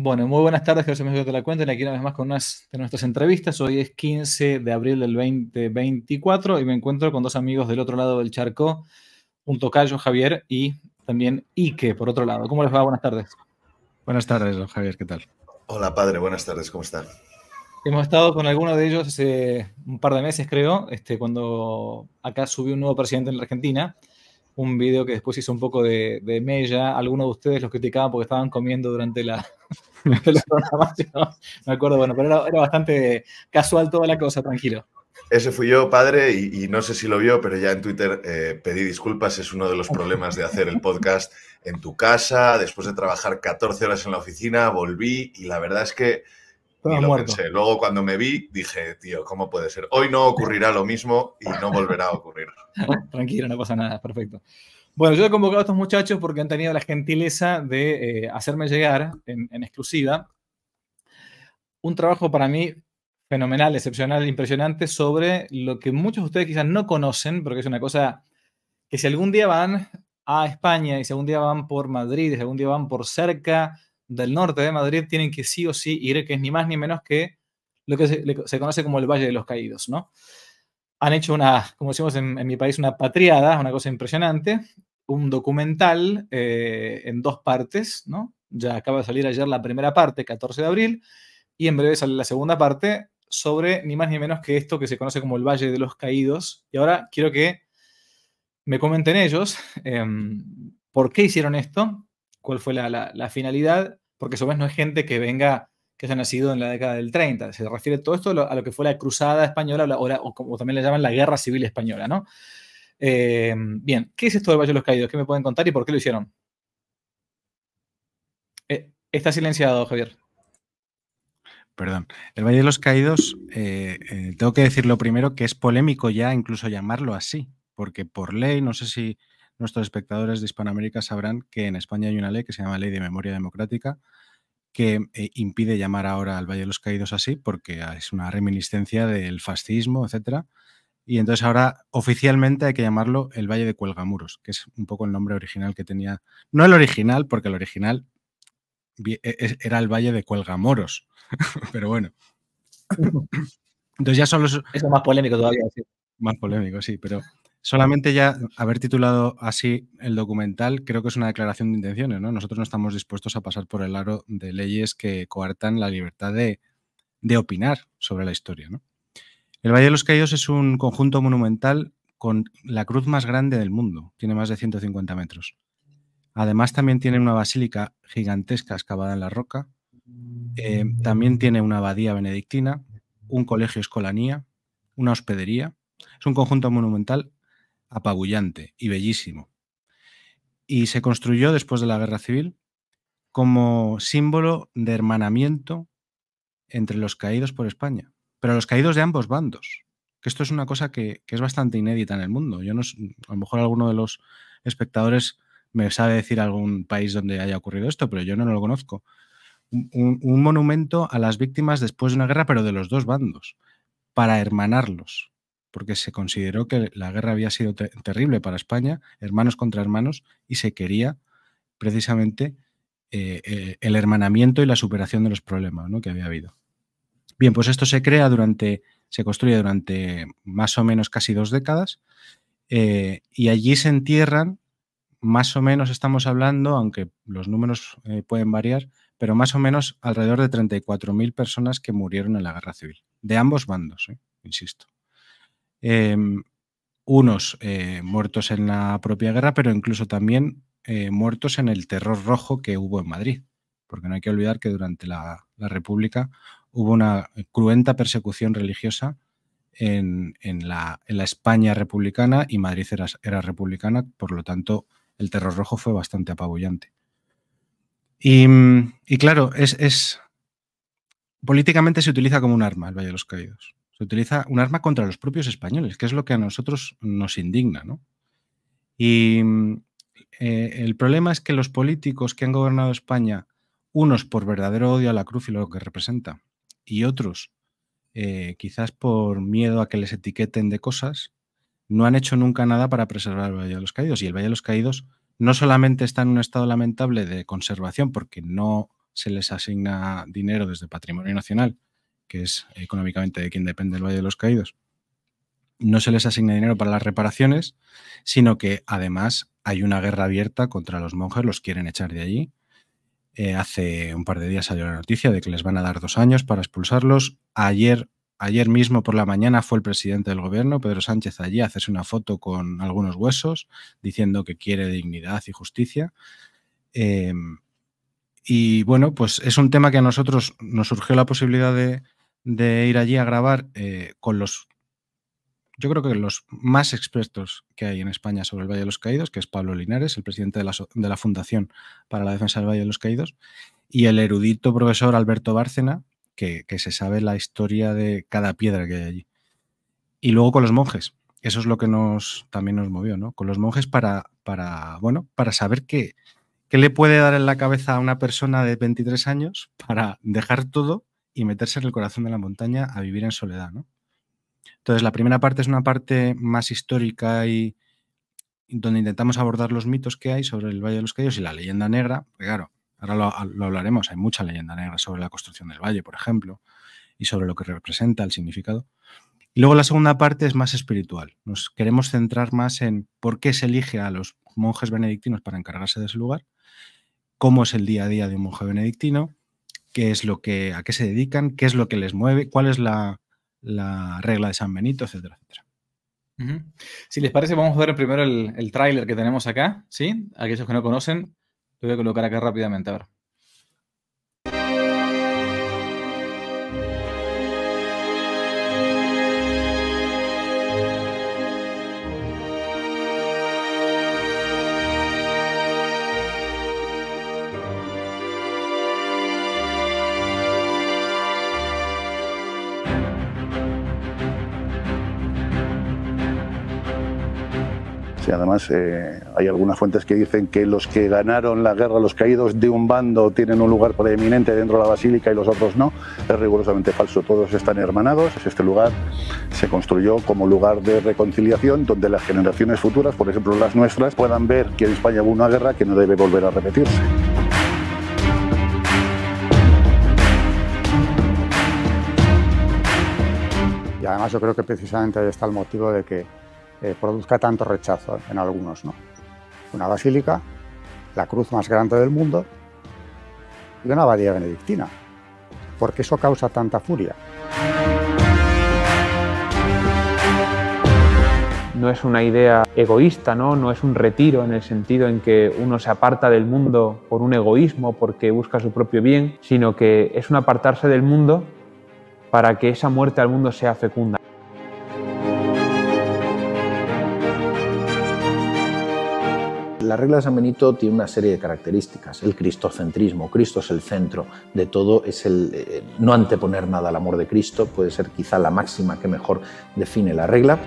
Bueno, muy buenas tardes, que me te la cuenten aquí una vez más con unas de nuestras entrevistas. Hoy es 15 de abril del 2024 y me encuentro con dos amigos del otro lado del charco, un tocayo, Javier, y también Ike, por otro lado. ¿Cómo les va? Buenas tardes. Buenas tardes, don Javier, ¿qué tal? Hola padre, buenas tardes, ¿cómo está? Hemos estado con alguno de ellos hace un par de meses, creo, cuando acá subió un nuevo presidente en la Argentina, un video que después hizo un poco de mella. Algunos de ustedes los criticaban porque estaban comiendo durante la programación. Me acuerdo, bueno, pero era bastante casual toda la cosa, tranquilo. Ese fui yo, padre, y no sé si lo vio, pero ya en Twitter pedí disculpas. Es uno de los problemas de hacer el podcast en tu casa. Después de trabajar 14 horas en la oficina, volví y la verdad es que ni Estaba lo muerto. pensé. Luego cuando me vi, dije, tío, ¿cómo puede ser? Hoy no ocurrirá lo mismo y no volverá a ocurrir. Tranquilo, no pasa nada, perfecto. Bueno, yo he convocado a estos muchachos porque han tenido la gentileza de hacerme llegar en exclusiva un trabajo para mí fenomenal, excepcional, impresionante sobre lo que muchos de ustedes quizás no conocen, porque es una cosa que si algún día van a España y si algún día van por Madrid y si algún día van por cerca del norte de Madrid, tienen que sí o sí ir, que es ni más ni menos que lo que se conoce como el Valle de los Caídos, ¿no? Han hecho una, como decimos en mi país, una patriada, una cosa impresionante, un documental en dos partes, ¿no? Ya acaba de salir ayer la primera parte, 14 de abril, y en breve sale la segunda parte sobre ni más ni menos que esto que se conoce como el Valle de los Caídos. Y ahora quiero que me comenten ellos por qué hicieron esto, cuál fue la finalidad, porque a su vez no es gente que venga, que haya nacido en la década del 30. Se refiere todo esto a lo que fue la cruzada española o como también le llaman la guerra civil española, ¿no? Bien, ¿qué es esto del Valle de los Caídos? ¿Qué me pueden contar y por qué lo hicieron? Está silenciado, Javier. Perdón. El Valle de los Caídos, tengo que decir lo primero que es polémico ya incluso llamarlo así, porque por ley, no sé si nuestros espectadores de Hispanoamérica sabrán que en España hay una ley que se llama Ley de Memoria Democrática que impide llamar ahora al Valle de los Caídos así porque es una reminiscencia del fascismo, etcétera. Y entonces ahora oficialmente hay que llamarlo el Valle de Cuelgamuros, que es un poco el nombre original que tenía. No el original, porque el original era el Valle de Cuelgamoros, pero bueno. Entonces ya solo Eso es más polémico todavía. Sí. más polémico, sí, pero solamente ya haber titulado así el documental creo que es una declaración de intenciones, ¿no? Nosotros no estamos dispuestos a pasar por el aro de leyes que coartan la libertad de opinar sobre la historia, ¿no? El Valle de los Caídos es un conjunto monumental con la cruz más grande del mundo, tiene más de 150 metros. Además también tiene una basílica gigantesca excavada en la roca, también tiene una abadía benedictina, un colegio escolanía, una hospedería. Es un conjunto monumental apabullante y bellísimo. Y se construyó después de la Guerra Civil como símbolo de hermanamiento entre los caídos por España, pero los caídos de ambos bandos, que esto es una cosa que es bastante inédita en el mundo. Yo no, a lo mejor alguno de los espectadores me sabe decir algún país donde haya ocurrido esto, pero yo no lo conozco. Un monumento a las víctimas después de una guerra, pero de los dos bandos, para hermanarlos, porque se consideró que la guerra había sido terrible para España, hermanos contra hermanos, y se quería precisamente el hermanamiento y la superación de los problemas, ¿no?, que había habido. Bien, pues esto se construye durante más o menos casi 2 décadas y allí se entierran, más o menos estamos hablando, aunque los números pueden variar, pero más o menos alrededor de 34.000 personas que murieron en la Guerra Civil, de ambos bandos, insisto. Unos muertos en la propia guerra, pero incluso también muertos en el terror rojo que hubo en Madrid, porque no hay que olvidar que durante la República hubo una cruenta persecución religiosa en la España republicana y Madrid era republicana, por lo tanto el terror rojo fue bastante apabullante. Y claro, políticamente se utiliza como un arma el Valle de los Caídos. Se utiliza un arma contra los propios españoles, que es lo que a nosotros nos indigna, ¿no? Y el problema es que los políticos que han gobernado España, unos por verdadero odio a la cruz y lo que representa, y otros quizás por miedo a que les etiqueten de cosas, no han hecho nunca nada para preservar el Valle de los Caídos. Y el Valle de los Caídos no solamente está en un estado lamentable de conservación porque no se les asigna dinero desde Patrimonio Nacional, que es económicamente de quien depende el Valle de los Caídos, no se les asigna dinero para las reparaciones, sino que además hay una guerra abierta contra los monjes, los quieren echar de allí. Hace un par de días salió la noticia de que les van a dar 2 años para expulsarlos. Ayer mismo por la mañana fue el presidente del gobierno, Pedro Sánchez, allí a hacerse una foto con algunos huesos, diciendo que quiere dignidad y justicia. Y bueno, pues es un tema que a nosotros nos surgió la posibilidad de ir allí a grabar con yo creo que los más expertos que hay en España sobre el Valle de los Caídos, que es Pablo Linares, el presidente de la Fundación para la Defensa del Valle de los Caídos, y el erudito profesor Alberto Bárcena, que se sabe la historia de cada piedra que hay allí. Y luego con los monjes. Eso es lo que también nos movió, ¿no? Con los monjes para saber qué le puede dar en la cabeza a una persona de 23 años para dejar todo y meterse en el corazón de la montaña a vivir en soledad, ¿no? Entonces, la primera parte es una parte más histórica y donde intentamos abordar los mitos que hay sobre el Valle de los Caídos y la leyenda negra, porque claro, ahora lo hablaremos, hay mucha leyenda negra sobre la construcción del valle, por ejemplo, y sobre lo que representa, el significado. Y luego la segunda parte es más espiritual. Nos queremos centrar más en por qué se elige a los monjes benedictinos para encargarse de ese lugar, cómo es el día a día de un monje benedictino, a qué se dedican, qué es lo que les mueve, cuál es la regla de San Benito, etcétera, etcétera. Si les parece, vamos a ver primero el tráiler que tenemos acá, ¿sí? Aquellos que no conocen, lo voy a colocar acá rápidamente, a ver. Sí, además hay algunas fuentes que dicen que los que ganaron la guerra, los caídos de un bando, tienen un lugar preeminente dentro de la basílica y los otros no. Es rigurosamente falso, todos están hermanados. Este lugar se construyó como lugar de reconciliación donde las generaciones futuras, por ejemplo las nuestras, puedan ver que en España hubo una guerra que no debe volver a repetirse. Y además yo creo que precisamente ahí está el motivo de que produzca tanto rechazo en algunos, ¿no? Una basílica, la cruz más grande del mundo y una abadía benedictina. ¿Por qué eso causa tanta furia? No es una idea egoísta, ¿no? No es un retiro en el sentido en que uno se aparta del mundo por un egoísmo, porque busca su propio bien, sino que es un apartarse del mundo para que esa muerte al mundo sea fecunda. La regla de San Benito tiene una serie de características. El cristocentrismo, Cristo es el centro de todo, es el no anteponer nada al amor de Cristo, puede ser quizá la máxima que mejor define la regla.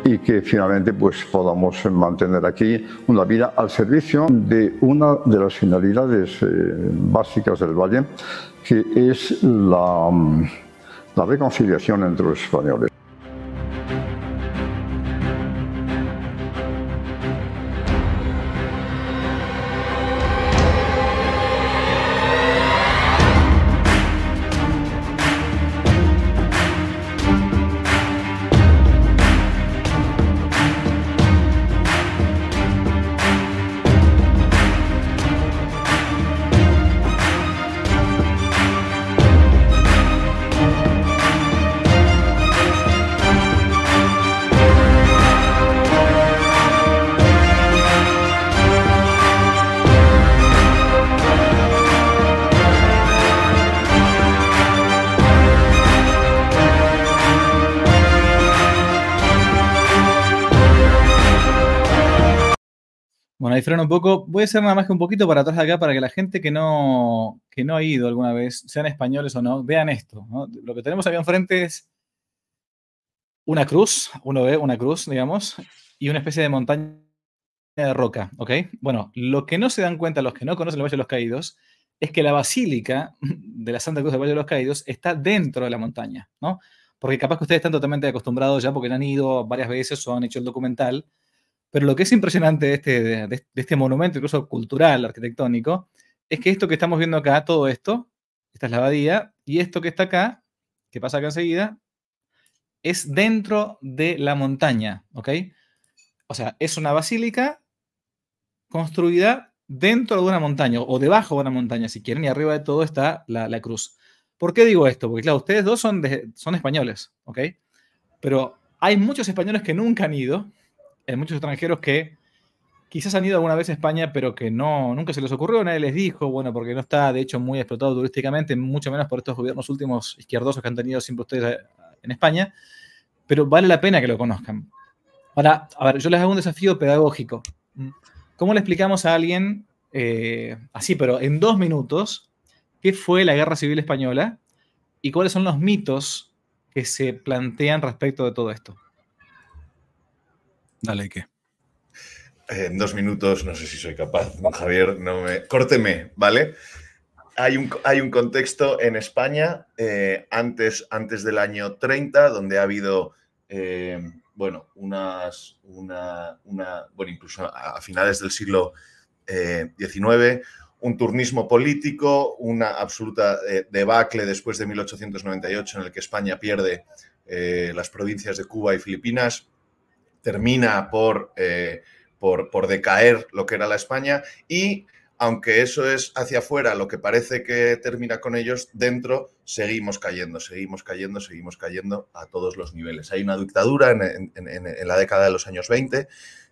Y que finalmente pues podamos mantener aquí una vida al servicio de una de las finalidades básicas del Valle, que es la reconciliación entre los españoles. Bueno, ahí freno un poco. Voy a hacer nada más que un poquito para atrás de acá para que la gente que no ha ido alguna vez, sean españoles o no, vean esto, ¿no? Lo que tenemos acá enfrente es una cruz, uno ve una cruz, digamos, y una especie de montaña de roca, ¿ok? Bueno, lo que no se dan cuenta los que no conocen el Valle de los Caídos es que la basílica de la Santa Cruz del Valle de los Caídos está dentro de la montaña, ¿no? Porque capaz que ustedes están totalmente acostumbrados ya porque ya han ido varias veces o han hecho el documental, Pero lo que es impresionante de este monumento, incluso cultural, arquitectónico, es que esto que estamos viendo acá, todo esto, esta es la abadía, y esto que está acá, que pasa acá enseguida, es dentro de la montaña, ¿ok? O sea, es una basílica construida dentro de una montaña, o debajo de una montaña, si quieren, y arriba de todo está la cruz. ¿Por qué digo esto? Porque, claro, ustedes dos son españoles, ¿ok? Pero hay muchos españoles que nunca han ido, hay muchos extranjeros que quizás han ido alguna vez a España, pero que nunca se les ocurrió, nadie les dijo, bueno, porque no está, de hecho, muy explotado turísticamente, mucho menos por estos gobiernos últimos izquierdosos que han tenido siempre ustedes en España, pero vale la pena que lo conozcan. Ahora, a ver, yo les hago un desafío pedagógico. ¿Cómo le explicamos a alguien, así, pero en 2 minutos, qué fue la Guerra Civil Española y cuáles son los mitos que se plantean respecto de todo esto? Dale, ¿qué? En 2 minutos, no sé si soy capaz, Javier, Córteme, ¿vale? Hay un contexto en España antes del año 30, donde ha habido, bueno, incluso a finales del siglo XIX, un turnismo político, una absoluta debacle después de 1898, en el que España pierde las provincias de Cuba y Filipinas, termina por decaer lo que era la España, y aunque eso es hacia afuera lo que parece que termina con ellos, dentro seguimos cayendo a todos los niveles. Hay una dictadura en la década de los años 20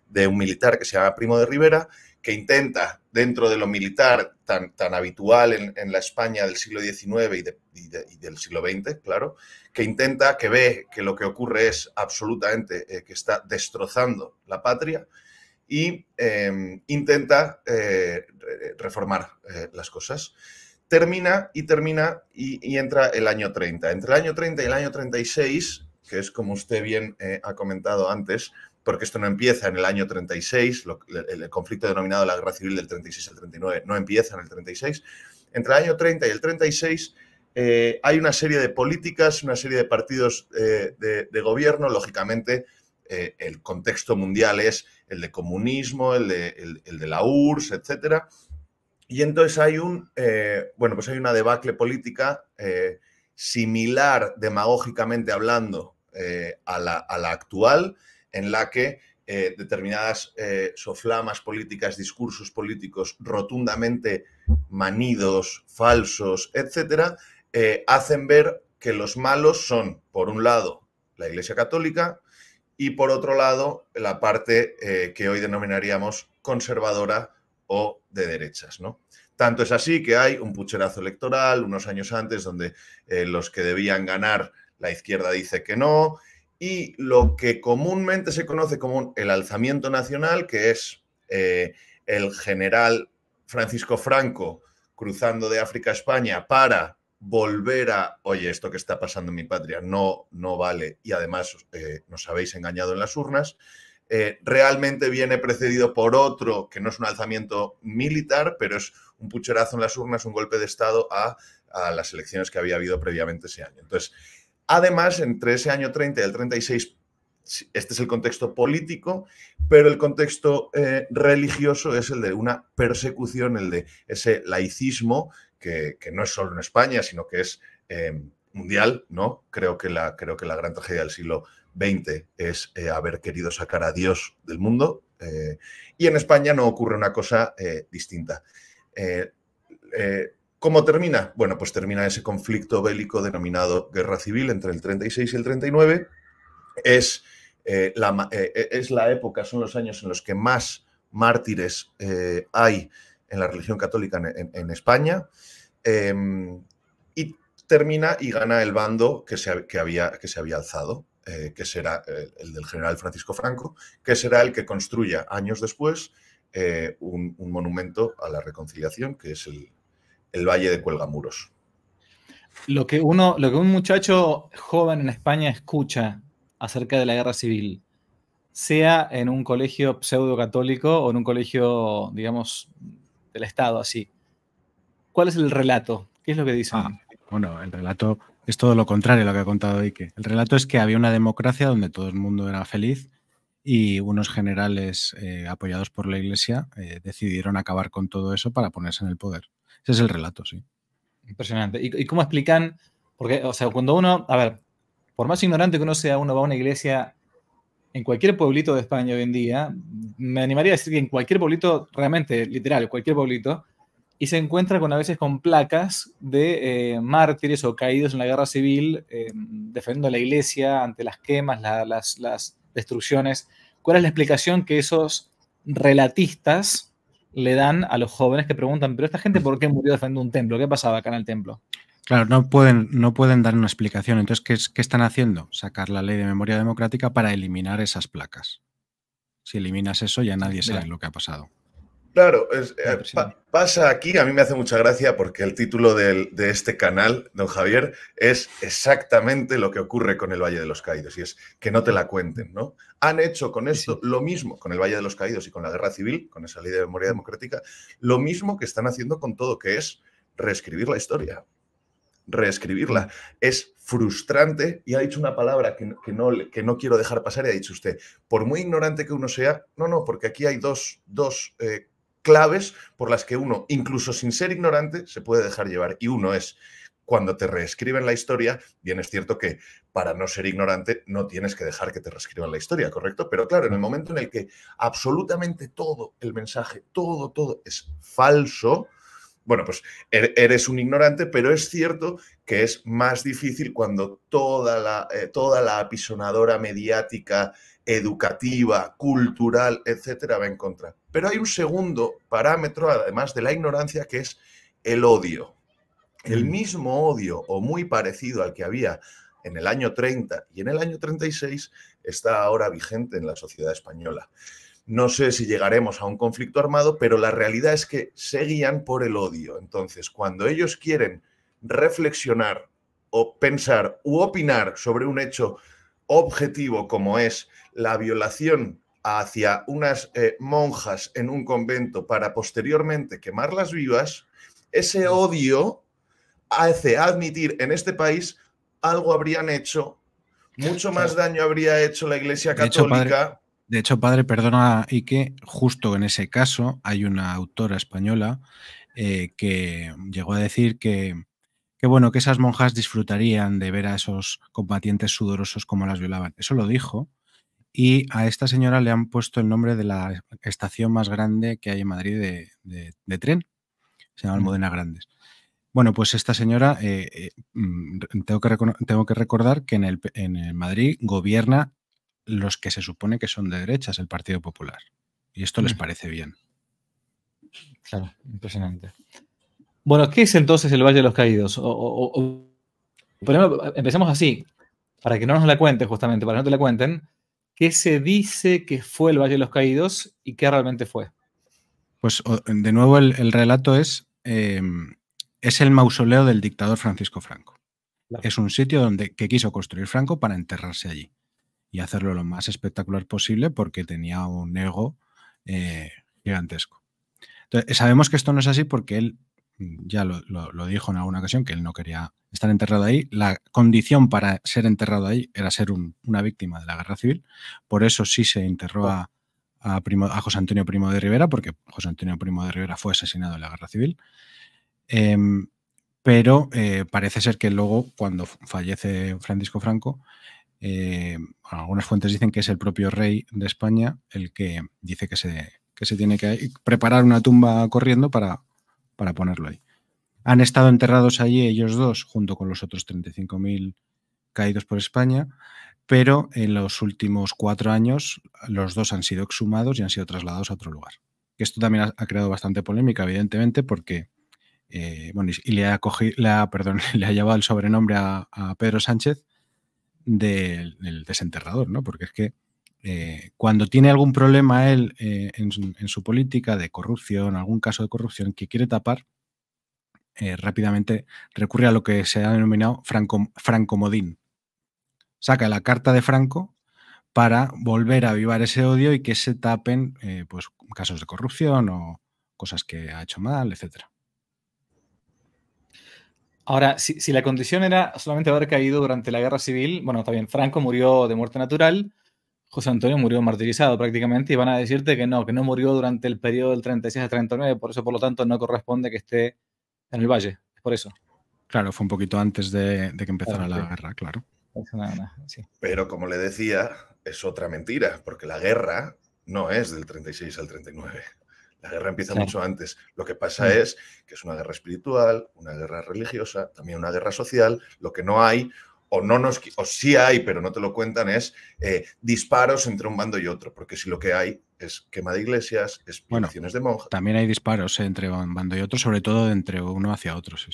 de un militar que se llama Primo de Rivera, que intenta, dentro de lo militar tan habitual en la España del siglo XIX y del siglo XX, claro, que ve que lo que ocurre es absolutamente que está destrozando la patria, y intenta reformar las cosas. Termina y entra el año 30. Entre el año 30 y el año 36, que es como usted bien ha comentado antes, porque esto no empieza en el año 36, el conflicto denominado la Guerra Civil del 36 al 39 no empieza en el 36. Entre el año 30 y el 36 hay una serie de políticas, una serie de partidos de gobierno, lógicamente. El contexto mundial es el de comunismo, el de la URSS, etc. Y entonces hay hay una debacle política similar, demagógicamente hablando, a la actual, en la que determinadas soflamas políticas, discursos políticos rotundamente manidos, falsos, etc., hacen ver que los malos son, por un lado, la Iglesia Católica, y por otro lado, la parte que hoy denominaríamos conservadora o de derechas, ¿no? Tanto es así que hay un pucherazo electoral unos años antes donde los que debían ganar, la izquierda dice que no, y lo que comúnmente se conoce como el alzamiento nacional, que es el general Francisco Franco cruzando de África a España para volver a, oye, esto que está pasando en mi patria no vale, y además nos habéis engañado en las urnas, realmente viene precedido por otro que no es un alzamiento militar, pero es un pucherazo en las urnas, un golpe de Estado a las elecciones que había habido previamente ese año. Entonces, además, entre ese año 30 y el 36, este es el contexto político, pero el contexto religioso es el de una persecución, el de ese laicismo que no es solo en España, sino que es mundial, ¿no? Creo que la gran tragedia del siglo XX es haber querido sacar a Dios del mundo, y en España no ocurre una cosa distinta. ¿Cómo termina? Bueno, pues termina ese conflicto bélico denominado Guerra Civil entre el 36 y el 39. Es la época, son los años en los que más mártires hay en la religión católica en España, y termina y gana el bando que se había alzado, que será el del general Francisco Franco, que será el que construya años después un monumento a la reconciliación, que es el Valle de Cuelgamuros. Lo que un muchacho joven en España escucha acerca de la guerra civil, sea en un colegio pseudo-católico o en un colegio, digamos, del Estado, así, ¿cuál es el relato? ¿Qué es lo que dicen? Bueno, el relato es todo lo contrario a lo que ha contado Ike. El relato es que había una democracia donde todo el mundo era feliz y unos generales apoyados por la Iglesia decidieron acabar con todo eso para ponerse en el poder. Ese es el relato, sí. Impresionante. ¿Y cómo explican? Porque, o sea, cuando uno, a ver, por más ignorante que uno sea, uno va a una iglesia en cualquier pueblito de España hoy en día, me animaría a decir que en cualquier pueblito, realmente, literal, cualquier pueblito, y se encuentra a veces con placas de mártires o caídos en la guerra civil, defendiendo a la iglesia ante las quemas, las destrucciones. ¿Cuál es la explicación que esos relatistas le dan a los jóvenes que preguntan, pero esta gente por qué murió defendiendo un templo? ¿Qué pasaba acá en el templo? Claro, no pueden dar una explicación. Entonces, ¿qué están haciendo? Sacar la ley de memoria democrática para eliminar esas placas. Si eliminas eso, ya nadie sabe lo que ha pasado. Claro, pasa aquí, a mí me hace mucha gracia porque el título de este canal, don Javier, es exactamente lo que ocurre con el Valle de los Caídos, y es que no te la cuenten, ¿no? Han hecho con esto lo mismo, con el Valle de los Caídos y con la Guerra Civil, con esa ley de memoria democrática, lo mismo que están haciendo con todo, que es reescribir la historia. Reescribirla. Es frustrante, y ha dicho una palabra que no quiero dejar pasar, y ha dicho usted, por muy ignorante que uno sea, no, porque aquí hay dos claves por las que uno, incluso sin ser ignorante, se puede dejar llevar. Y uno es, cuando te reescriben la historia, bien es cierto que para no ser ignorante no tienes que dejar que te reescriban la historia, ¿correcto? Pero claro, en el momento en el que absolutamente todo el mensaje, todo es falso, bueno, pues eres un ignorante, pero es cierto que es más difícil cuando toda la apisonadora mediática, educativa, cultural, etcétera, va en contra. Pero hay un segundo parámetro, además de la ignorancia, que es el odio. El mismo odio, o muy parecido al que había en el año 30 y en el año 36, está ahora vigente en la sociedad española. No sé si llegaremos a un conflicto armado, pero la realidad es que se guían por el odio. Entonces, cuando ellos quieren reflexionar o pensar u opinar sobre un hecho objetivo como es la violación hacia unas monjas en un convento para posteriormente quemarlas vivas, ese odio hace admitir en este país algo habrían hecho, mucho más daño habría hecho la Iglesia Católica. De hecho, padre, perdona, Ike, justo en ese caso hay una autora española que llegó a decir que esas monjas disfrutarían de ver a esos combatientes sudorosos como las violaban. Eso lo dijo, y a esta señora le han puesto el nombre de la estación más grande que hay en Madrid de tren. Se llama Almudena Grandes. Bueno, pues esta señora, tengo que recordar que en el Madrid gobierna los que se supone que son de derechas, el Partido Popular. Y esto les parece bien. Claro, impresionante. Bueno, ¿qué es entonces el Valle de los Caídos? Primero, empecemos así, para que no nos la cuenten justamente, para que no te la cuenten. ¿Qué se dice que fue el Valle de los Caídos y qué realmente fue? Pues de nuevo el relato es el mausoleo del dictador Francisco Franco. Claro. Es un sitio que quiso construir Franco para enterrarse allí y hacerlo lo más espectacular posible porque tenía un ego gigantesco. Entonces, sabemos que esto no es así porque él ya lo dijo en alguna ocasión, que él no quería estar enterrado ahí. La condición para ser enterrado ahí era ser una víctima de la Guerra Civil. Por eso sí se enterró a José Antonio Primo de Rivera, porque José Antonio Primo de Rivera fue asesinado en la Guerra Civil. Pero parece ser que luego, cuando fallece Francisco Franco, algunas fuentes dicen que es el propio rey de España el que dice que se tiene que preparar una tumba corriendo para ponerlo ahí. Han estado enterrados allí ellos dos, junto con los otros 35.000 caídos por España, pero en los últimos 4 años los dos han sido exhumados y han sido trasladados a otro lugar. Esto también ha creado bastante polémica, evidentemente, porque le ha llevado el sobrenombre a Pedro Sánchez del desenterrador, ¿no? Porque es que cuando tiene algún problema él en su política de corrupción, algún caso de corrupción que quiere tapar, rápidamente recurre a lo que se ha denominado francomodín. Saca la carta de Franco para volver a avivar ese odio y que se tapen pues, casos de corrupción o cosas que ha hecho mal, etcétera. Ahora, si la condición era solamente haber caído durante la Guerra Civil, bueno, está bien, Franco murió de muerte natural, José Antonio murió martirizado prácticamente y van a decirte que no murió durante el periodo del 36 al 39, por eso, por lo tanto, no corresponde que esté en el valle. Es por eso. Claro, fue un poquito antes de que empezara Claro, la sí. guerra, claro. Sí. Pero como le decía, es otra mentira, porque la guerra no es del 36 al 39. La guerra empieza Claro. mucho antes. Lo que pasa es que es una guerra espiritual, una guerra religiosa, también una guerra social. Lo que no hay, o sí hay, pero no te lo cuentan, es disparos entre un bando y otro. Porque si lo que hay es quema de iglesias, es violaciones de monjas. También hay disparos entre un bando y otro, sobre todo entre uno hacia otro, sí.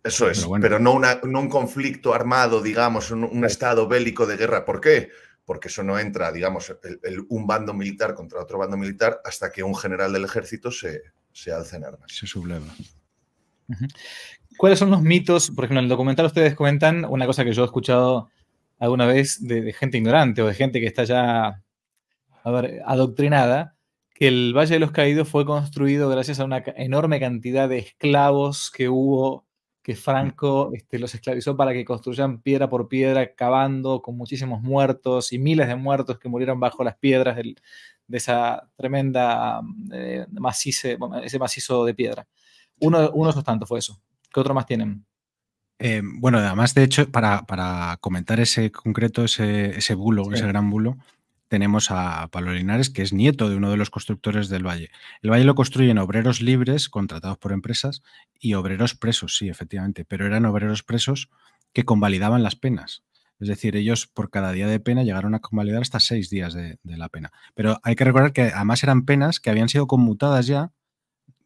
Eso es, pero no un conflicto armado, digamos, un estado bélico de guerra. ¿Por qué? Porque eso no entra, digamos, un bando militar contra otro bando militar hasta que un general del ejército se alza en armas. Se subleva. ¿Cuáles son los mitos? Por ejemplo, en el documental ustedes comentan una cosa que yo he escuchado alguna vez de gente ignorante o de gente que está ya, adoctrinada, que el Valle de los Caídos fue construido gracias a una enorme cantidad de esclavos que hubo, que Franco los esclavizó para que construyan piedra por piedra, cavando con muchísimos muertos y miles de muertos que murieron bajo las piedras de esa tremenda ese macizo de piedra. Uno de esos tantos fue eso. ¿Qué otro más tienen? Bueno, además, de hecho, para comentar ese concreto, ese bulo, sí, ese gran bulo, tenemos a Pablo Linares, que es nieto de uno de los constructores del Valle. El Valle lo construyen obreros libres, contratados por empresas, y obreros presos, sí, efectivamente, pero eran obreros presos que convalidaban las penas. Es decir, ellos por cada día de pena llegaron a convalidar hasta 6 días de la pena. Pero hay que recordar que además eran penas que habían sido conmutadas ya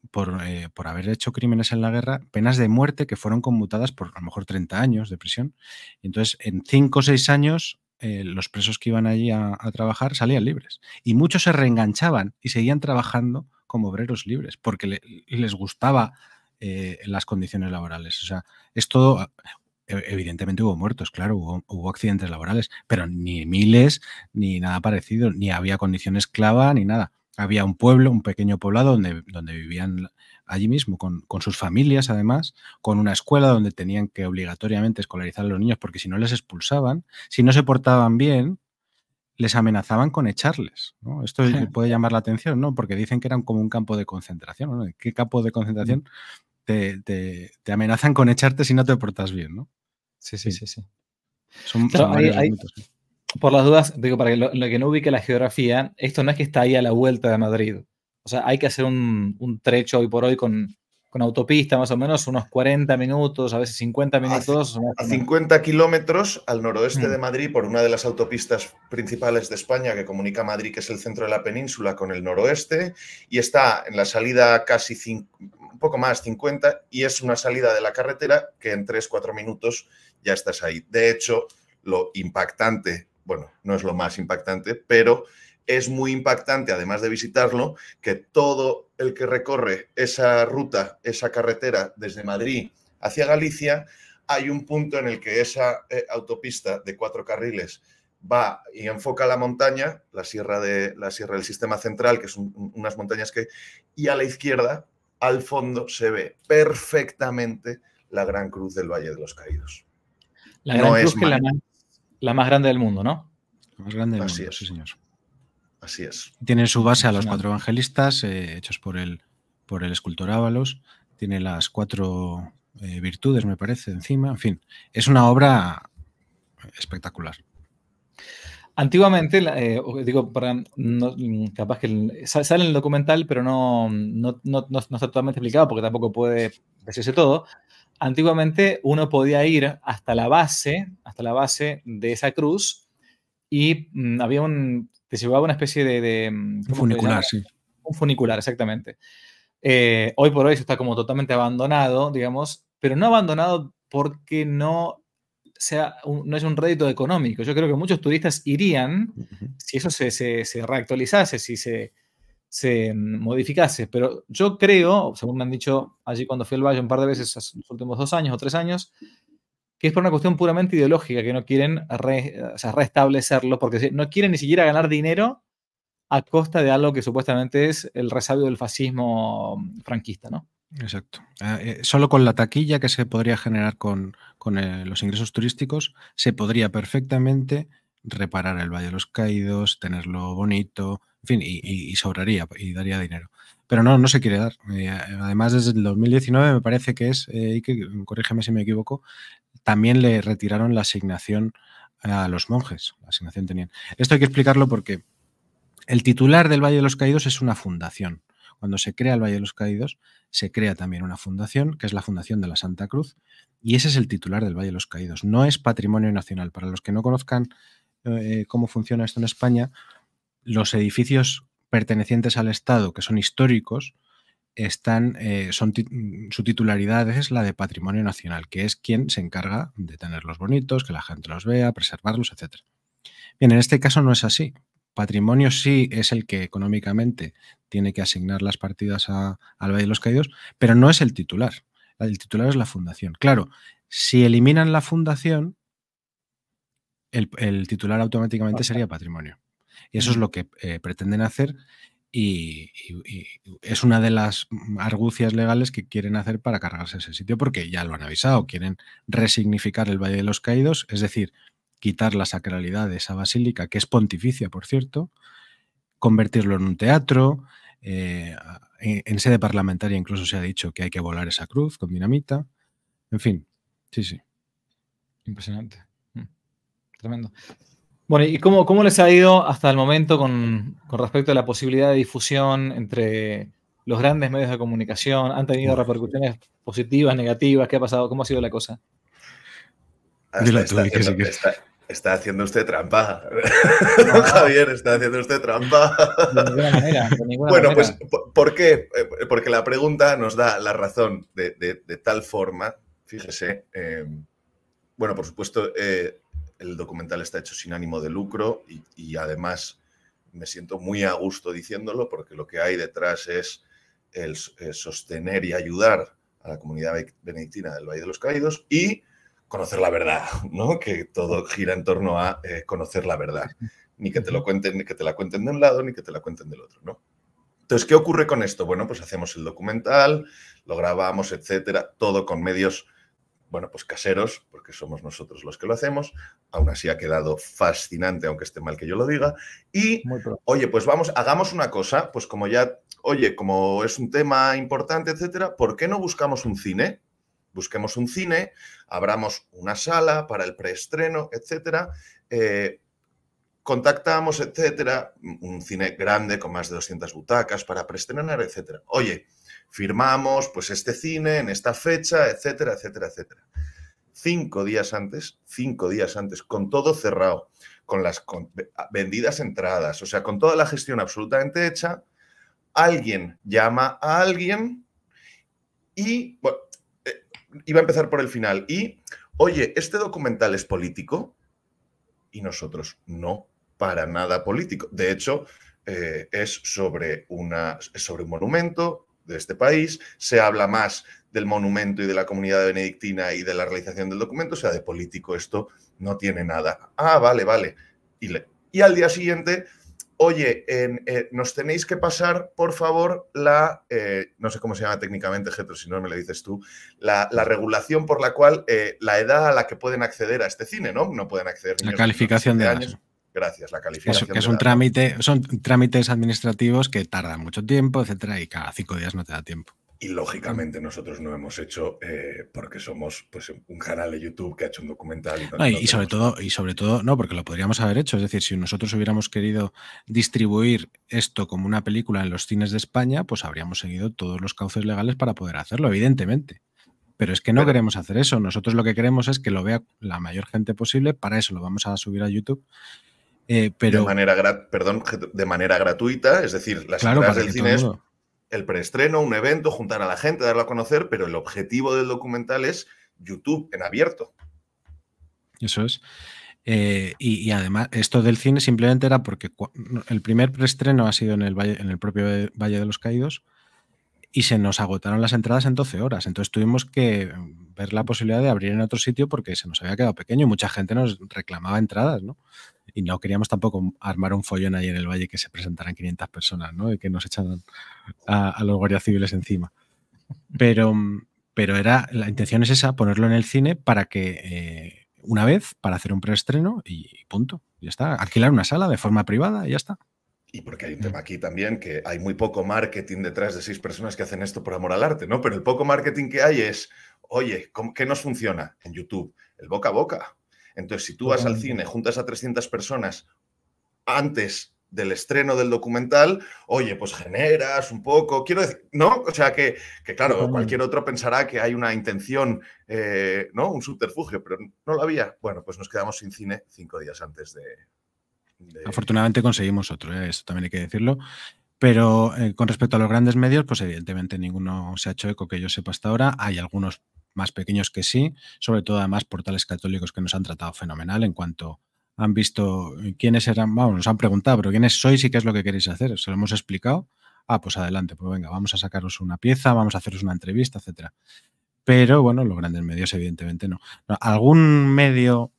por haber hecho crímenes en la guerra, penas de muerte que fueron conmutadas por a lo mejor 30 años de prisión. Y entonces, en 5 o 6 años, los presos que iban allí a trabajar salían libres. Y muchos se reenganchaban y seguían trabajando como obreros libres porque les gustaba las condiciones laborales. O sea, es todo... Evidentemente hubo muertos, claro, hubo accidentes laborales, pero ni miles, ni nada parecido, ni había condición esclava, ni nada. Había un pueblo, un pequeño poblado donde vivían allí mismo, con sus familias además, con una escuela donde tenían que obligatoriamente escolarizar a los niños porque si no les expulsaban, si no se portaban bien, les amenazaban con echarles, ¿no? Esto puede llamar la atención, ¿no? Porque dicen que eran como un campo de concentración, ¿no? ¿En qué campo de concentración te amenazan con echarte si no te portas bien, ¿no? Sí. Son varios mitos. Por las dudas, digo, para lo que no ubique la geografía, esto no es que está ahí a la vuelta de Madrid. O sea, hay que hacer un trecho hoy por hoy con autopista, más o menos, unos 40 minutos, a veces 50 minutos. A 50 kilómetros al noroeste de Madrid, por una de las autopistas principales de España que comunica Madrid, que es el centro de la península, con el noroeste, y está en la salida casi un poco más, 50, y es una salida de la carretera que en 3-4 minutos ya estás ahí. De hecho, lo impactante, bueno, no es lo más impactante, pero es muy impactante, además de visitarlo, que todo el que recorre esa ruta, esa carretera desde Madrid hacia Galicia, hay un punto en el que esa autopista de 4 carriles va y enfoca la montaña, la sierra del Sistema Central, que son unas montañas y a la izquierda, al fondo, se ve perfectamente la Gran Cruz del Valle de los Caídos. La Gran Cruz, que es la más grande del mundo, ¿no? La más grande del Así mundo, es. sí, señor. Así es. Tienen su base a los 4 evangelistas, hechos por el escultor Ábalos. Tiene las 4 virtudes, me parece, encima. En fin, es una obra espectacular. Antiguamente, digo, capaz que sale en el documental, pero no está totalmente explicado porque tampoco puede decirse todo. Antiguamente uno podía ir hasta la base de esa cruz y te llevaba una especie de un funicular, sí. Un funicular, exactamente. Hoy por hoy eso está como totalmente abandonado, digamos, pero no abandonado porque no es un rédito económico. Yo creo que muchos turistas irían si eso se reactualizase, si se modificase. Pero yo creo, según me han dicho allí cuando fui al Valle un par de veces los últimos 2 años o 3 años, que es por una cuestión puramente ideológica, que no quieren restablecerlo, porque no quieren ni siquiera ganar dinero a costa de algo que supuestamente es el resabio del fascismo franquista, ¿no? Exacto. Solo con la taquilla que se podría generar con los ingresos turísticos se podría perfectamente reparar el Valle de los Caídos, tenerlo bonito, en fin, y sobraría y daría dinero. Pero no se quiere dar. Además, desde el 2019 me parece que es, y que, corrígeme si me equivoco, también le retiraron la asignación a los monjes. La asignación tenían. Esto hay que explicarlo porque el titular del Valle de los Caídos es una fundación. Cuando se crea el Valle de los Caídos, se crea también una fundación, que es la Fundación de la Santa Cruz, y ese es el titular del Valle de los Caídos. No es patrimonio nacional. Para los que no conozcan cómo funciona esto en España, los edificios pertenecientes al Estado, que son históricos, su titularidad es la de patrimonio nacional, que es quien se encarga de tenerlos bonitos, que la gente los vea, preservarlos, etc. Bien, en este caso no es así. Patrimonio sí es el que económicamente tiene que asignar las partidas al Valle de los Caídos, pero no es el titular. El titular es la fundación. Claro, si eliminan la fundación, el titular automáticamente sería patrimonio. Y eso es lo que pretenden hacer y es una de las argucias legales que quieren hacer para cargarse ese sitio, porque ya lo han avisado, quieren resignificar el Valle de los Caídos, es decir, quitar la sacralidad de esa basílica, que es pontificia, por cierto, convertirlo en un teatro, en sede parlamentaria incluso se ha dicho que hay que volar esa cruz con dinamita, en fin, sí. Impresionante. Tremendo. Bueno, ¿y cómo les ha ido hasta el momento con respecto a la posibilidad de difusión entre los grandes medios de comunicación? ¿Han tenido repercusiones positivas, negativas? ¿Qué ha pasado? ¿Cómo ha sido la cosa? Está haciendo usted trampa. Javier, está haciendo usted trampa. De ninguna manera. Bueno, pues, ¿por qué? Porque la pregunta nos da la razón de tal forma, fíjese, bueno, por supuesto, el documental está hecho sin ánimo de lucro y además me siento muy a gusto diciéndolo porque lo que hay detrás es el sostener y ayudar a la comunidad benedictina del Valle de los Caídos y conocer la verdad, ¿no? Que todo gira en torno a conocer la verdad. Ni que te lo cuenten, ni que te la cuenten de un lado, ni que te la cuenten del otro, ¿no? Entonces, ¿qué ocurre con esto? Bueno, pues hacemos el documental, lo grabamos, etcétera, todo con medios, bueno, pues caseros, porque somos nosotros los que lo hacemos. Aún así ha quedado fascinante, aunque esté mal que yo lo diga. Y, oye, pues hagamos una cosa, pues como es un tema importante, etcétera, ¿por qué no buscamos un cine? Busquemos un cine, abramos una sala para el preestreno, etcétera, contactamos, etcétera, un cine grande con más de 200 butacas para preestrenar, etcétera. Oye, firmamos pues este cine en esta fecha, etcétera, etcétera, etcétera. 5 días antes, con todo cerrado, con las vendidas entradas, o sea, con toda la gestión absolutamente hecha, alguien llama a alguien y, bueno, iba a empezar por el final. Y, oye, ¿este documental es político? Y nosotros, no, para nada político. De hecho, es sobre un monumento de este país. Se habla más del monumento y de la comunidad benedictina y de la realización del documento. O sea, de político esto no tiene nada. Ah, vale. Y al día siguiente, oye, nos tenéis que pasar, por favor, no sé cómo se llama técnicamente, Getro, si no me lo dices tú, la regulación por la cual la edad a la que pueden acceder a este cine, ¿no? No pueden acceder niños la calificación de años. Gracias, la calificación. Que es un trámite, son trámites administrativos que tardan mucho tiempo, etcétera, y cada 5 días no te da tiempo. Y lógicamente nosotros no hemos hecho, porque somos pues, un canal de YouTube que ha hecho un documental. Y sobre todo, no, porque lo podríamos haber hecho. Es decir, si nosotros hubiéramos querido distribuir esto como una película en los cines de España, pues habríamos seguido todos los cauces legales para poder hacerlo, evidentemente. Pero es que no queremos hacer eso. Nosotros lo que queremos es que lo vea la mayor gente posible. Para eso lo vamos a subir a YouTube. Pero de manera gratuita, es decir, las entradas del cine es el preestreno, un evento, juntar a la gente, darlo a conocer, pero el objetivo del documental es YouTube en abierto. Eso es. Y además, esto del cine simplemente era porque el primer preestreno ha sido en el propio Valle de los Caídos y se nos agotaron las entradas en 12 horas. Entonces tuvimos que ver la posibilidad de abrir en otro sitio porque se nos había quedado pequeño y mucha gente nos reclamaba entradas, ¿no? Y no queríamos tampoco armar un follón ahí en el Valle que se presentaran 500 personas, ¿no? Y que nos echaran a los guardias civiles encima. Pero la intención es esa, ponerlo en el cine para que una vez para hacer un preestreno y punto. Ya está. Alquilar una sala de forma privada y ya está. Y porque hay un tema aquí también, que hay muy poco marketing detrás de 6 personas que hacen esto por amor al arte, ¿no? Pero el poco marketing que hay es, oye, ¿qué nos funciona en YouTube? El boca a boca. Entonces, si tú vas al cine, juntas a 300 personas antes del estreno del documental, oye, pues generas un poco, quiero decir, ¿no? O sea, que claro, cualquier otro pensará que hay una intención, ¿no? Un subterfugio, pero no lo había. Bueno, pues nos quedamos sin cine 5 días antes de... Afortunadamente conseguimos otro, esto también hay que decirlo. Pero con respecto a los grandes medios, pues evidentemente ninguno se ha hecho eco que yo sepa hasta ahora. Hay algunos más pequeños que sí, sobre todo además portales católicos que nos han tratado fenomenal en cuanto han visto quiénes eran, vamos, nos han preguntado, pero quiénes sois y qué es lo que queréis hacer. Se lo hemos explicado. Pues adelante, pues venga, vamos a sacaros una pieza, vamos a haceros una entrevista, etcétera. Pero bueno, los grandes medios evidentemente no. Algún medio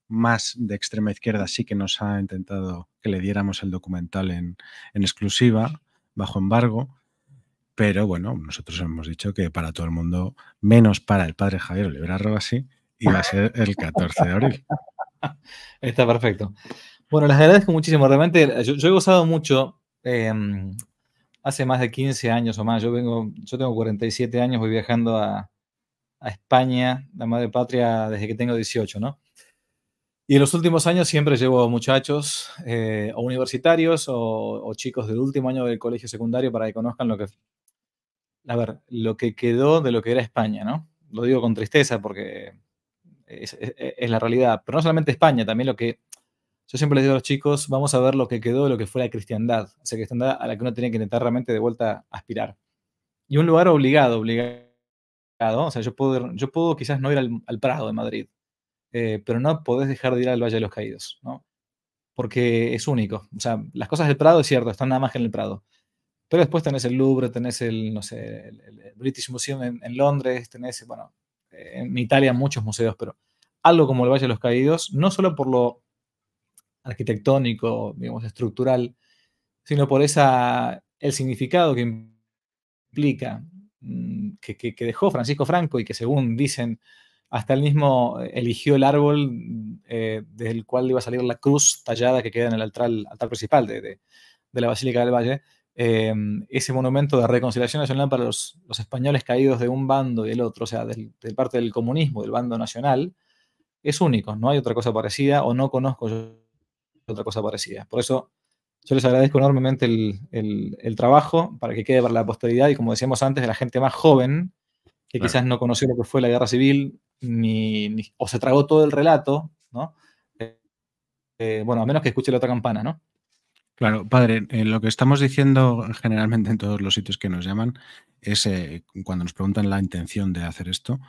más de extrema izquierda sí que nos ha intentado que le diéramos el documental en exclusiva, bajo embargo, pero bueno, nosotros hemos dicho que para todo el mundo, menos para el padre Javier Olivera Robasí, iba a ser el 14 de abril. Está perfecto. Bueno, les agradezco muchísimo. Realmente yo he gozado mucho. Hace más de 15 años o más. Yo tengo 47 años, voy viajando a España, la madre patria, desde que tengo 18, ¿no? Y en los últimos años siempre llevo muchachos o universitarios o chicos del último año del colegio secundario para que conozcan lo que quedó de lo que era España, ¿no? Lo digo con tristeza porque es la realidad. Pero no solamente España, también yo siempre les digo a los chicos, vamos a ver lo que quedó de lo que fue la cristiandad. Esa cristiandad a la que uno tiene que intentar realmente de vuelta aspirar. Y un lugar obligado. O sea, yo puedo quizás no ir al Prado de Madrid. Pero no podés dejar de ir al Valle de los Caídos, ¿no? Porque es único. O sea, las cosas del Prado, es cierto, están nada más que en el Prado. Pero después tenés el Louvre, tenés el British Museum en Londres, tenés, bueno, en Italia muchos museos, pero algo como el Valle de los Caídos, no solo por lo arquitectónico, digamos, estructural, sino por el significado que implica, que dejó Francisco Franco y que según dicen, hasta él mismo eligió el árbol del cual iba a salir la cruz tallada que queda en el altar principal de la Basílica del Valle. Ese monumento de reconciliación nacional para los españoles caídos de un bando y del otro, o sea, de parte del comunismo, del bando nacional, es único. No hay otra cosa parecida o no conozco yo otra cosa parecida. Por eso yo les agradezco enormemente el trabajo para que quede para la posteridad y, como decíamos antes, de la gente más joven que quizás no conoció lo que fue la guerra civil o se tragó todo el relato, ¿no? Bueno, a menos que escuche la otra campana, ¿no? Claro, padre, lo que estamos diciendo generalmente en todos los sitios que nos llaman es, cuando nos preguntan la intención de hacer esto,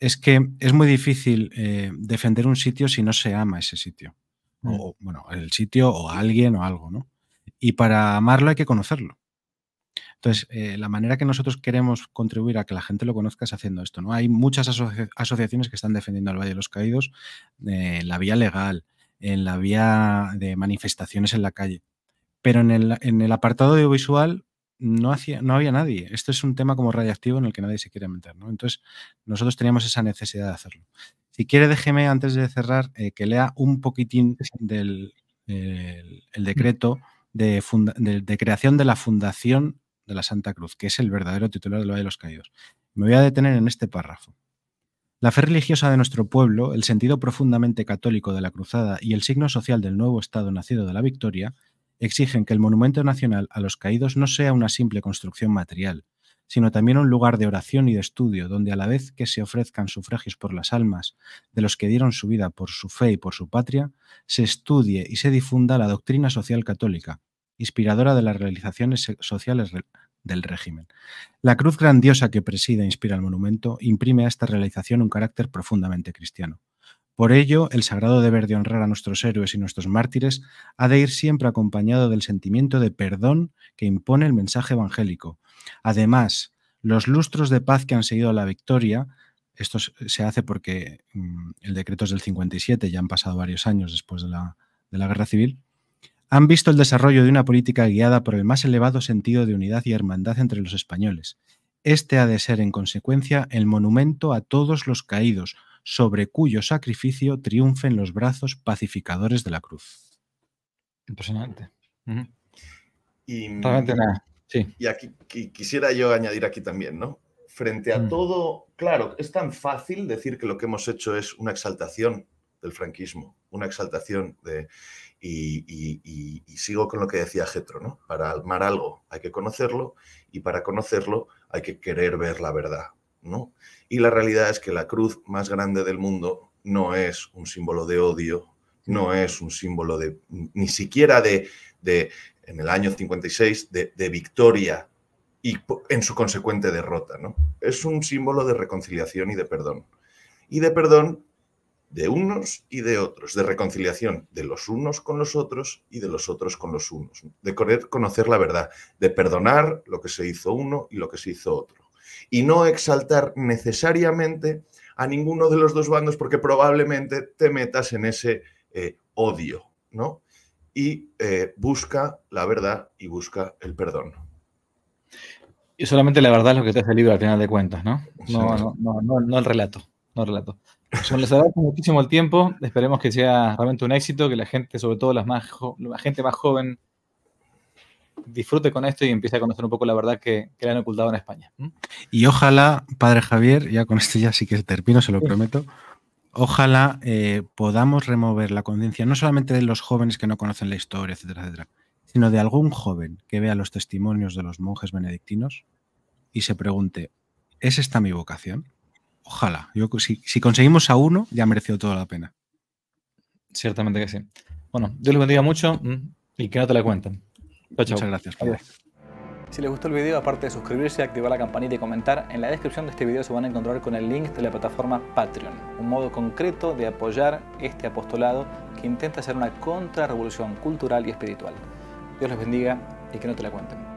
es que es muy difícil defender un sitio si no se ama ese sitio. O, bueno, el sitio o a alguien o algo, ¿no? Y para amarlo hay que conocerlo. Entonces, la manera que nosotros queremos contribuir a que la gente lo conozca es haciendo esto, ¿no? Hay muchas asociaciones que están defendiendo al Valle de los Caídos en la vía legal, en la vía de manifestaciones en la calle. Pero en el apartado audiovisual no había nadie. Esto es un tema como radiactivo en el que nadie se quiere meter, ¿no? Entonces, nosotros teníamos esa necesidad de hacerlo. Si quiere, déjeme, antes de cerrar, que lea un poquitín del el decreto de creación de la Fundación de la Santa Cruz, que es el verdadero titular del Valle de los Caídos. Me voy a detener en este párrafo. La fe religiosa de nuestro pueblo, el sentido profundamente católico de la cruzada y el signo social del nuevo Estado nacido de la victoria exigen que el monumento nacional a los caídos no sea una simple construcción material, sino también un lugar de oración y de estudio donde, a la vez que se ofrezcan sufragios por las almas de los que dieron su vida por su fe y por su patria, se estudie y se difunda la doctrina social católica, inspiradora de las realizaciones sociales del régimen. La cruz grandiosa que preside e inspira el monumento imprime a esta realización un carácter profundamente cristiano. Por ello, el sagrado deber de honrar a nuestros héroes y nuestros mártires ha de ir siempre acompañado del sentimiento de perdón que impone el mensaje evangélico. Además, los lustros de paz que han seguido a la victoria, esto se hace porque el decreto es del 57, ya han pasado varios años después de la Guerra Civil, han visto el desarrollo de una política guiada por el más elevado sentido de unidad y hermandad entre los españoles. Este ha de ser, en consecuencia, el monumento a todos los caídos, sobre cuyo sacrificio triunfen los brazos pacificadores de la cruz. Impresionante. Ujú. Y, Realmente nada. Sí. y aquí quisiera yo añadir aquí también, ¿no? Frente a todo, claro, es tan fácil decir que lo que hemos hecho es una exaltación del franquismo, una exaltación de... Y sigo con lo que decía Getro, ¿no? Para armar algo hay que conocerlo y para conocerlo hay que querer ver la verdad, ¿no? Y la realidad es que la cruz más grande del mundo no es un símbolo de odio, no es un símbolo de, ni siquiera de en el año 56, de victoria y en su consecuente derrota, ¿no? Es un símbolo de reconciliación y de perdón. Y de perdón de unos y de otros, de reconciliación de los unos con los otros y de los otros con los unos, de querer conocer la verdad, de perdonar lo que se hizo uno y lo que se hizo otro. Y no exaltar necesariamente a ninguno de los dos bandos porque probablemente te metas en ese odio, ¿no? Y busca la verdad y busca el perdón. Y solamente la verdad es lo que te hace libre al final de cuentas, ¿no? Sí. No el relato. No el relato. Bueno, les agradezco muchísimo el tiempo. Esperemos que sea realmente un éxito, que la gente, sobre todo la gente más joven, disfrute con esto y empiece a conocer un poco la verdad que le han ocultado en España. Y ojalá, Padre Javier, ya con esto ya sí que termino, se lo prometo, ojalá podamos remover la conciencia no solamente de los jóvenes que no conocen la historia, etcétera, etcétera, sino de algún joven que vea los testimonios de los monjes benedictinos y se pregunte, ¿es esta mi vocación? Ojalá. Si conseguimos a uno, ya ha merecido toda la pena. Ciertamente que sí. Bueno, Dios les bendiga mucho y que no te la cuenten. Chao, chao. Muchas gracias, Padre. Si les gustó el video, aparte de suscribirse, activar la campanita y comentar, en la descripción de este video se van a encontrar con el link de la plataforma Patreon, un modo concreto de apoyar este apostolado que intenta hacer una contrarrevolución cultural y espiritual. Dios les bendiga y que no te la cuenten.